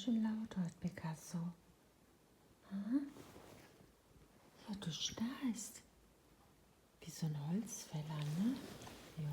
schön laut heute, Picasso. Hm? Ja, du schnarchst. Wie so ein Holzfäller, ne? Ja.